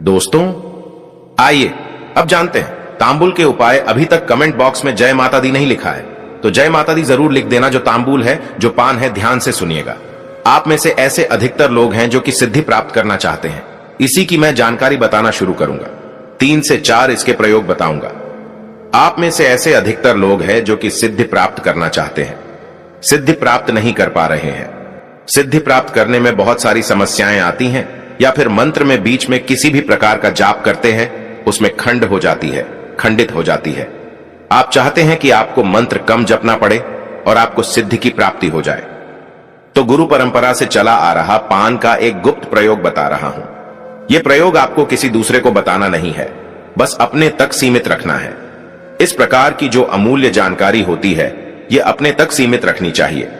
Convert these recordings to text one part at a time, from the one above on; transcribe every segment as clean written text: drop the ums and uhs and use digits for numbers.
दोस्तों आइए अब जानते हैं तांबुल के उपाय। अभी तक कमेंट बॉक्स में जय माता दी नहीं लिखा है तो जय माता दी जरूर लिख देना। जो तांबुल है, जो पान है, ध्यान से सुनिएगा। आप में से ऐसे अधिकतर लोग हैं जो कि सिद्धि प्राप्त करना चाहते हैं। इसी की मैं जानकारी बताना शुरू करूंगा। 3 से 4 इसके प्रयोग बताऊंगा। आप में से ऐसे अधिकतर लोग हैं जो कि सिद्धि प्राप्त करना चाहते हैं, सिद्धि प्राप्त नहीं कर पा रहे हैं। सिद्धि प्राप्त करने में बहुत सारी समस्याएं आती हैं, या फिर मंत्र में बीच में किसी भी प्रकार का जाप करते हैं, उसमें खंड हो जाती है, खंडित हो जाती है। आप चाहते हैं कि आपको मंत्र कम जपना पड़े और आपको सिद्धि की प्राप्ति हो जाए। तो गुरु परंपरा से चला आ रहा पान का एक गुप्त प्रयोग बता रहा हूं। यह प्रयोग आपको किसी दूसरे को बताना नहीं है, बस अपने तक सीमित रखना है। इस प्रकार की जो अमूल्य जानकारी होती है, यह अपने तक सीमित रखनी चाहिए।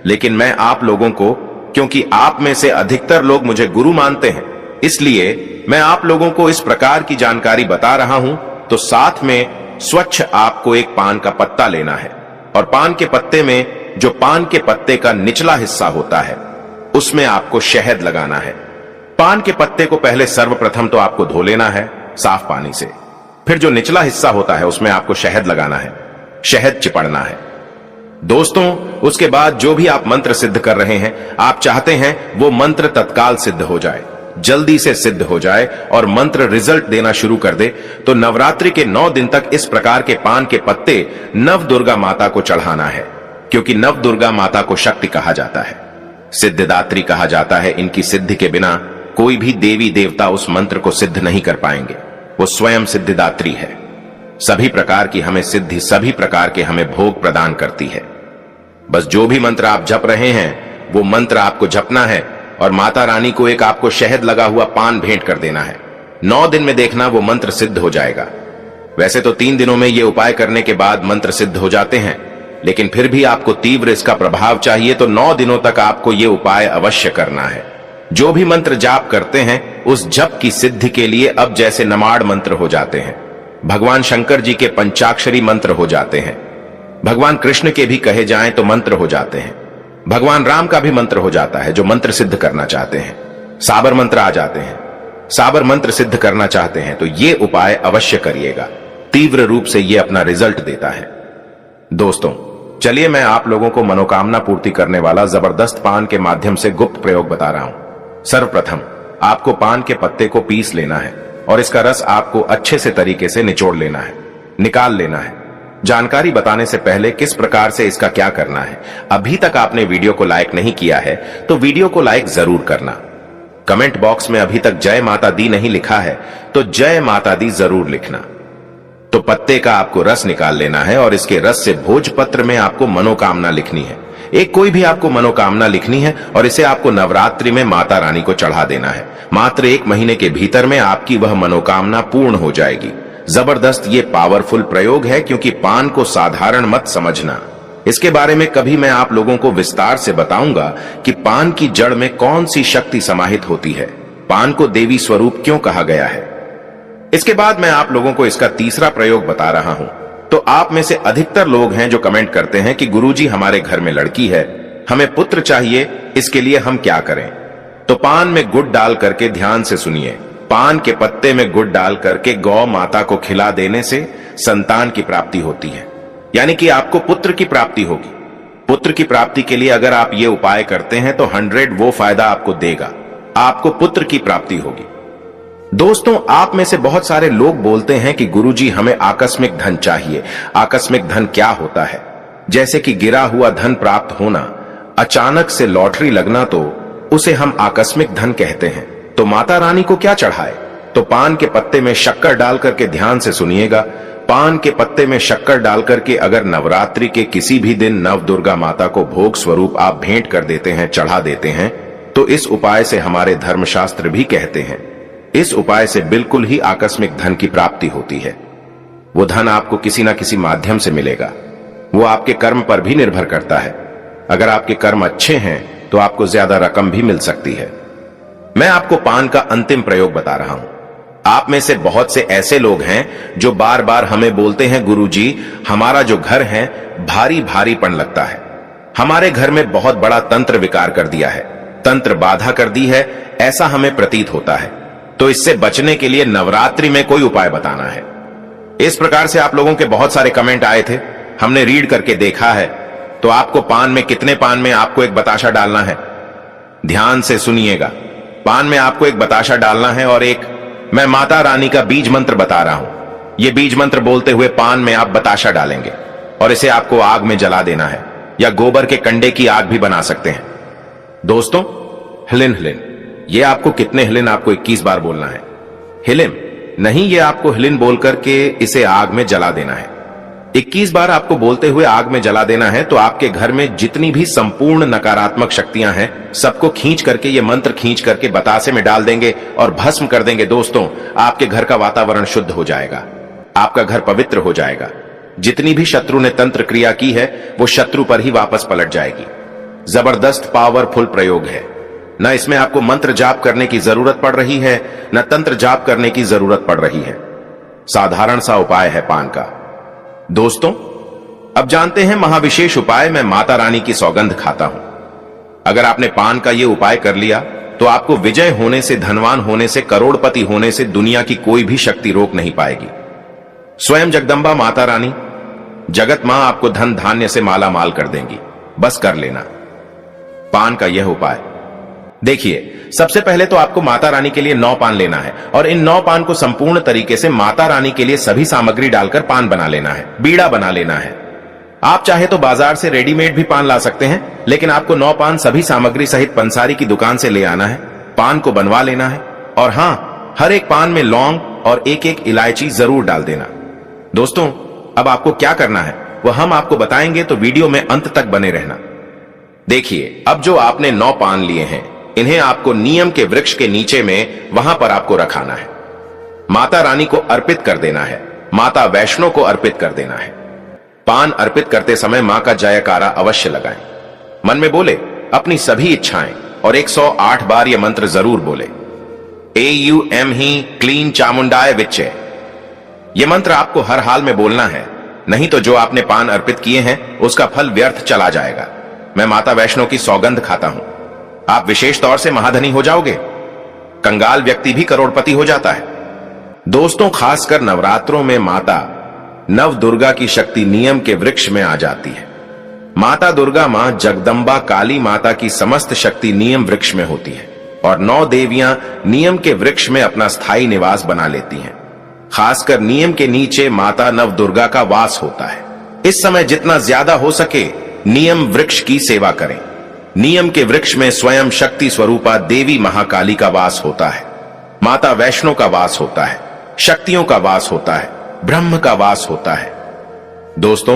लेकिन मैं आप लोगों को, क्योंकि आप में से अधिकतर लोग मुझे गुरु मानते हैं, इसलिए मैं आप लोगों को इस प्रकार की जानकारी बता रहा हूं। तो साथ में स्वच्छ आपको एक पान का पत्ता लेना है, और पान के पत्ते में जो पान के पत्ते का निचला हिस्सा होता है, उसमें आपको शहद लगाना है। पान के पत्ते को पहले सर्वप्रथम तो आपको धो लेना है साफ पानी से। फिर जो निचला हिस्सा होता है उसमें आपको शहद लगाना है, शहद चिपड़ना है। दोस्तों, उसके बाद जो भी आप मंत्र सिद्ध कर रहे हैं, आप चाहते हैं वो मंत्र तत्काल सिद्ध हो जाए, जल्दी से सिद्ध हो जाए और मंत्र रिजल्ट देना शुरू कर दे, तो नवरात्रि के 9 दिन तक इस प्रकार के पान के पत्ते नव दुर्गा माता को चढ़ाना है। क्योंकि नव दुर्गा माता को शक्ति कहा जाता है, सिद्धिदात्री कहा जाता है। इनकी सिद्धि के बिना कोई भी देवी देवता उस मंत्र को सिद्ध नहीं कर पाएंगे। वो स्वयं सिद्धिदात्री है। सभी प्रकार की हमें सिद्धि, सभी प्रकार के हमें भोग प्रदान करती है। बस जो भी मंत्र आप जप रहे हैं, वो मंत्र आपको जपना है और माता रानी को एक आपको शहद लगा हुआ पान भेंट कर देना है। 9 दिन में देखना वो मंत्र सिद्ध हो जाएगा। वैसे तो 3 दिनों में ये उपाय करने के बाद मंत्र सिद्ध हो जाते हैं, लेकिन फिर भी आपको तीव्र इसका प्रभाव चाहिए, तो 9 दिनों तक आपको ये उपाय अवश्य करना है। जो भी मंत्र जाप करते हैं, उस जप की सिद्धि के लिए अब जैसे नमाड़ मंत्र हो जाते हैं, भगवान शंकर जी के पंचाक्षरी मंत्र हो जाते हैं, भगवान कृष्ण के भी कहे जाएं तो मंत्र हो जाते हैं, भगवान राम का भी मंत्र हो जाता है जो मंत्र सिद्ध करना चाहते हैं। साबर मंत्र आ जाते हैं, साबर मंत्र सिद्ध करना चाहते हैं तो ये उपाय अवश्य करिएगा। तीव्र रूप से ये अपना रिजल्ट देता है। दोस्तों, चलिए मैं आप लोगों को मनोकामना पूर्ति करने वाला जबरदस्त पान के माध्यम से गुप्त प्रयोग बता रहा हूं। सर्वप्रथम आपको पान के पत्ते को पीस लेना है और इसका रस आपको अच्छे से तरीके से निचोड़ लेना है, निकाल लेना है। जानकारी बताने से पहले किस प्रकार से इसका क्या करना है, अभी तक आपने वीडियो को लाइक नहीं किया है तो वीडियो को लाइक जरूर करना। कमेंट बॉक्स में अभी तक जय माता दी नहीं लिखा है तो जय माता दी जरूर लिखना। तो पत्ते का आपको रस निकाल लेना है और इसके रस से भोजपत्र में आपको मनोकामना लिखनी है। एक कोई भी आपको मनोकामना लिखनी है और इसे आपको नवरात्रि में माता रानी को चढ़ा देना है। मात्र 1 महीने के भीतर में आपकी वह मनोकामना पूर्ण हो जाएगी। जबरदस्त ये पावरफुल प्रयोग है, क्योंकि पान को साधारण मत समझना। इसके बारे में कभी मैं आप लोगों को विस्तार से बताऊंगा कि पान की जड़ में कौन सी शक्ति समाहित होती है, पान को देवी स्वरूप क्यों कहा गया है। इसके बाद मैं आप लोगों को इसका तीसरा प्रयोग बता रहा हूं। तो आप में से अधिकतर लोग हैं जो कमेंट करते हैं कि गुरुजी हमारे घर में लड़की है, हमें पुत्र चाहिए, इसके लिए हम क्या करें। तो पान में गुड़ डाल करके, ध्यान से सुनिए, पान के पत्ते में गुड़ डाल करके गौ माता को खिला देने से संतान की प्राप्ति होती है, यानी कि आपको पुत्र की प्राप्ति होगी। पुत्र की प्राप्ति के लिए अगर आप ये उपाय करते हैं तो 100 वो फायदा आपको देगा, आपको पुत्र की प्राप्ति होगी। दोस्तों, आप में से बहुत सारे लोग बोलते हैं कि गुरुजी हमें आकस्मिक धन चाहिए। आकस्मिक धन क्या होता है? जैसे कि गिरा हुआ धन प्राप्त होना, अचानक से लॉटरी लगना, तो उसे हम आकस्मिक धन कहते हैं। तो माता रानी को क्या चढ़ाए? तो पान के पत्ते में शक्कर डाल करके, ध्यान से सुनिएगा, पान के पत्ते में शक्कर डाल करके अगर नवरात्रि के किसी भी दिन नव दुर्गा माता को भोग स्वरूप आप भेंट कर देते हैं, चढ़ा देते हैं, तो इस उपाय से हमारे धर्मशास्त्र भी कहते हैं, इस उपाय से बिल्कुल ही आकस्मिक धन की प्राप्ति होती है। वो धन आपको किसी ना किसी माध्यम से मिलेगा। वो आपके कर्म पर भी निर्भर करता है। अगर आपके कर्म अच्छे हैं तो आपको ज्यादा रकम भी मिल सकती है। मैं आपको पान का अंतिम प्रयोग बता रहा हूं। आप में से बहुत से ऐसे लोग हैं जो बार बार हमें बोलते हैं, गुरुजी हमारा जो घर है भारी भारीपन लगता है, हमारे घर में बहुत बड़ा तंत्र विकार कर दिया है, तंत्र बाधा कर दी है, ऐसा हमें प्रतीत होता है। तो इससे बचने के लिए नवरात्रि में कोई उपाय बताना है। इस प्रकार से आप लोगों के बहुत सारे कमेंट आए थे, हमने रीड करके देखा है। तो आपको पान में, कितने पान में आपको एक बताशा डालना है, ध्यान से सुनिएगा। पान में आपको एक बताशा डालना है और एक मैं माता रानी का बीज मंत्र बता रहा हूं। यह बीज मंत्र बोलते हुए पान में आप बताशा डालेंगे और इसे आपको आग में जला देना है, या गोबर के कंडे की आग भी बना सकते हैं। दोस्तों, हिलिन हिलिन, ये आपको कितने हिलिन, आपको 21 बार बोलना है। हिलिन नहीं, ये आपको हिलिन बोलकर के इसे आग में जला देना है। 21 बार आपको बोलते हुए आग में जला देना है। तो आपके घर में जितनी भी संपूर्ण नकारात्मक शक्तियां हैं, सबको खींच करके, ये मंत्र खींच करके बतासे में डाल देंगे और भस्म कर देंगे। दोस्तों, आपके घर का वातावरण शुद्ध हो जाएगा, आपका घर पवित्र हो जाएगा। जितनी भी शत्रु ने तंत्र क्रिया की है, वो शत्रु पर ही वापस पलट जाएगी। जबरदस्त पावरफुल प्रयोग है। न इसमें आपको मंत्र जाप करने की जरूरत पड़ रही है, न तंत्र जाप करने की जरूरत पड़ रही है। साधारण सा उपाय है पान का। दोस्तों, अब जानते हैं महाविशेष उपाय। मैं माता रानी की सौगंध खाता हूं। अगर आपने पान का यह उपाय कर लिया तो आपको विजय होने से, धनवान होने से, करोड़पति होने से दुनिया की कोई भी शक्ति रोक नहीं पाएगी। स्वयं जगदंबा माता रानी, जगत मां आपको धन धान्य से माला माल कर देंगी। बस कर लेना पान का यह उपाय। देखिए, सबसे पहले तो आपको माता रानी के लिए 9 पान लेना है और इन 9 पान को संपूर्ण तरीके से माता रानी के लिए सभी सामग्री डालकर पान बना लेना है, बीड़ा बना लेना है। आप चाहे तो बाजार से रेडीमेड भी पान ला सकते हैं, लेकिन आपको 9 पान सभी सामग्री सहित पंसारी की दुकान से ले आना है। पान को बनवा लेना है और हां, हर एक पान में लौंग और एक एक इलायची जरूर डाल देना। दोस्तों, अब आपको क्या करना है वह हम आपको बताएंगे, तो वीडियो में अंत तक बने रहना। देखिए, अब जो आपने 9 पान लिए हैं, इन्हें आपको नियम के वृक्ष के नीचे में वहां पर आपको रखाना है। माता रानी को अर्पित कर देना है, माता वैष्णो को अर्पित कर देना है। पान अर्पित करते समय मां का जयकारा अवश्य लगाएं। मन में बोले अपनी सभी इच्छाएं और 108 बार यह मंत्र जरूर बोले। AUM ही क्लीन चामुंडाय विच्चे। यह मंत्र आपको हर हाल में बोलना है, नहीं तो जो आपने पान अर्पित किए हैं उसका फल व्यर्थ चला जाएगा। मैं माता वैष्णो की सौगंध खाता हूं। आप विशेष तौर से महाधनी हो जाओगे। कंगाल व्यक्ति भी करोड़पति हो जाता है। दोस्तों, खासकर नवरात्रों में माता नव दुर्गा की शक्ति नियम के वृक्ष में आ जाती है। माता दुर्गा मां जगदंबा काली माता की समस्त शक्ति नियम वृक्ष में होती है और 9 देवियां नियम के वृक्ष में अपना स्थायी निवास बना लेती हैं। खासकर नियम के नीचे माता नव दुर्गा का वास होता है। इस समय जितना ज्यादा हो सके नियम वृक्ष की सेवा करें। नियम के वृक्ष में स्वयं शक्ति स्वरूपा देवी महाकाली का वास होता है, माता वैष्णो का वास होता है, शक्तियों का वास होता है, ब्रह्म का वास होता है। दोस्तों,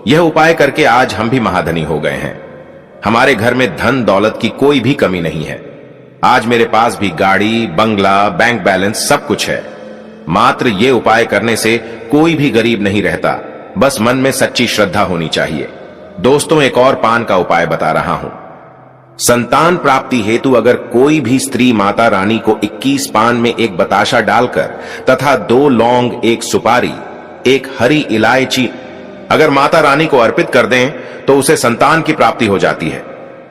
यह उपाय करके आज हम भी महाधनी हो गए हैं। हमारे घर में धन दौलत की कोई भी कमी नहीं है। आज मेरे पास भी गाड़ी, बंगला, बैंक बैलेंस सब कुछ है। मात्र ये उपाय करने से कोई भी गरीब नहीं रहता, बस मन में सच्ची श्रद्धा होनी चाहिए। दोस्तों, एक और पान का उपाय बता रहा हूं। संतान प्राप्ति हेतु अगर कोई भी स्त्री माता रानी को 21 पान में एक बताशा डालकर तथा 2 लौंग, 1 सुपारी, 1 हरी इलायची अगर माता रानी को अर्पित कर दें तो उसे संतान की प्राप्ति हो जाती है।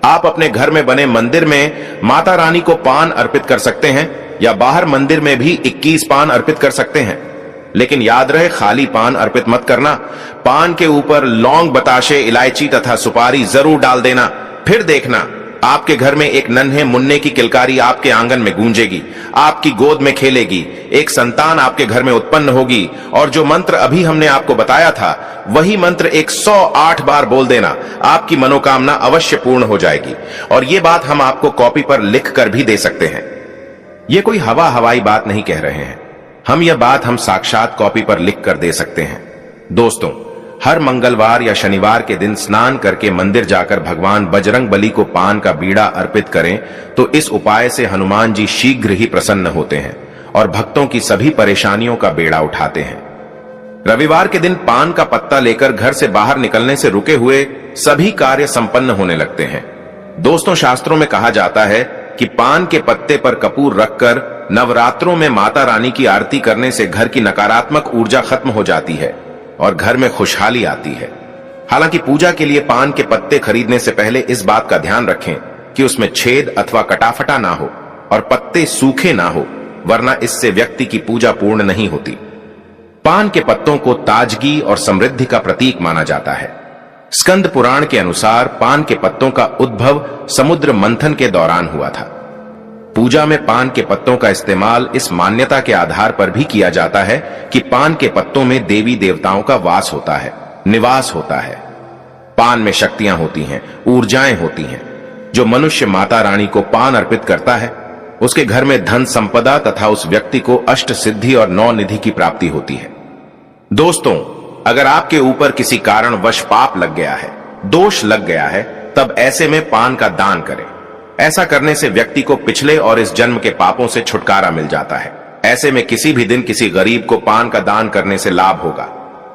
आप अपने घर में बने मंदिर में माता रानी को पान अर्पित कर सकते हैं या बाहर मंदिर में भी 21 पान अर्पित कर सकते हैं, लेकिन याद रहे खाली पान अर्पित मत करना। पान के ऊपर लौंग, बताशे, इलायची तथा सुपारी जरूर डाल देना। फिर देखना आपके घर में एक नन्हे मुन्ने की किलकारी आपके आंगन में गूंजेगी, आपकी गोद में खेलेगी, एक संतान आपके घर में उत्पन्न होगी और जो मंत्र अभी हमने आपको बताया था वही मंत्र 108 बार बोल देना। आपकी मनोकामना अवश्य पूर्ण हो जाएगी। और ये बात हम आपको कॉपी पर लिख कर भी दे सकते हैं। ये कोई हवाई बात नहीं कह रहे हैं हम, यह बात हम साक्षात कॉपी पर लिख कर दे सकते हैं। दोस्तों, हर मंगलवार या शनिवार के दिन स्नान करके मंदिर जाकर भगवान बजरंग बली को पान का बीड़ा अर्पित करें तो इस उपाय से हनुमान जी शीघ्र ही प्रसन्न होते हैं और भक्तों की सभी परेशानियों का बेड़ा उठाते हैं। रविवार के दिन पान का पत्ता लेकर घर से बाहर निकलने से रुके हुए सभी कार्य संपन्न होने लगते हैं। दोस्तों, शास्त्रों में कहा जाता है कि पान के पत्ते पर कपूर रखकर नवरात्रों में माता रानी की आरती करने से घर की नकारात्मक ऊर्जा खत्म हो जाती है और घर में खुशहाली आती है। हालांकि पूजा के लिए पान के पत्ते खरीदने से पहले इस बात का ध्यान रखें कि उसमें छेद अथवा कटाफटा ना हो और पत्ते सूखे ना हो। वरना इससे व्यक्ति की पूजा पूर्ण नहीं होती। पान के पत्तों को ताजगी और समृद्धि का प्रतीक माना जाता है। स्कंद पुराण के अनुसार पान के पत्तों का उद्भव समुद्र मंथन के दौरान हुआ था। पूजा में पान के पत्तों का इस्तेमाल इस मान्यता के आधार पर भी किया जाता है कि पान के पत्तों में देवी देवताओं का वास होता है, निवास होता है। पान में शक्तियां होती हैं, ऊर्जाएं होती हैं। जो मनुष्य माता रानी को पान अर्पित करता है, उसके घर में धन संपदा तथा उस व्यक्ति को अष्ट सिद्धि और 9 निधि की प्राप्ति होती है। दोस्तों, अगर आपके ऊपर किसी कारणवश पाप लग गया है, दोष लग गया है, तब ऐसे में पान का दान करें। ऐसा करने से व्यक्ति को पिछले और इस जन्म के पापों से छुटकारा मिल जाता है। ऐसे में किसी भी दिन किसी गरीब को पान का दान करने से लाभ होगा।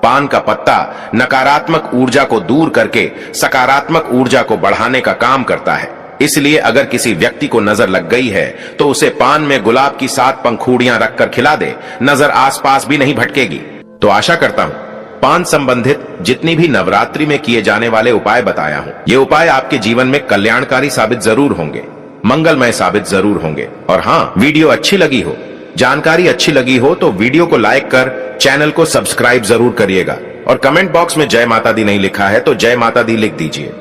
पान का पत्ता नकारात्मक ऊर्जा को दूर करके सकारात्मक ऊर्जा को बढ़ाने का काम करता है। इसलिए अगर किसी व्यक्ति को नजर लग गई है तो उसे पान में गुलाब की 7 पंखुड़ियां रखकर खिला दे, नजर आसपास भी नहीं भटकेगी। तो आशा करता हूं पान संबंधित जितनी भी नवरात्रि में किए जाने वाले उपाय बताया हूं, ये उपाय आपके जीवन में कल्याणकारी साबित जरूर होंगे, मंगलमय साबित जरूर होंगे। और हाँ, वीडियो अच्छी लगी हो, जानकारी अच्छी लगी हो तो वीडियो को लाइक कर चैनल को सब्सक्राइब जरूर करिएगा। और कमेंट बॉक्स में जय माता दी नहीं लिखा है तो जय माता दी लिख दीजिए।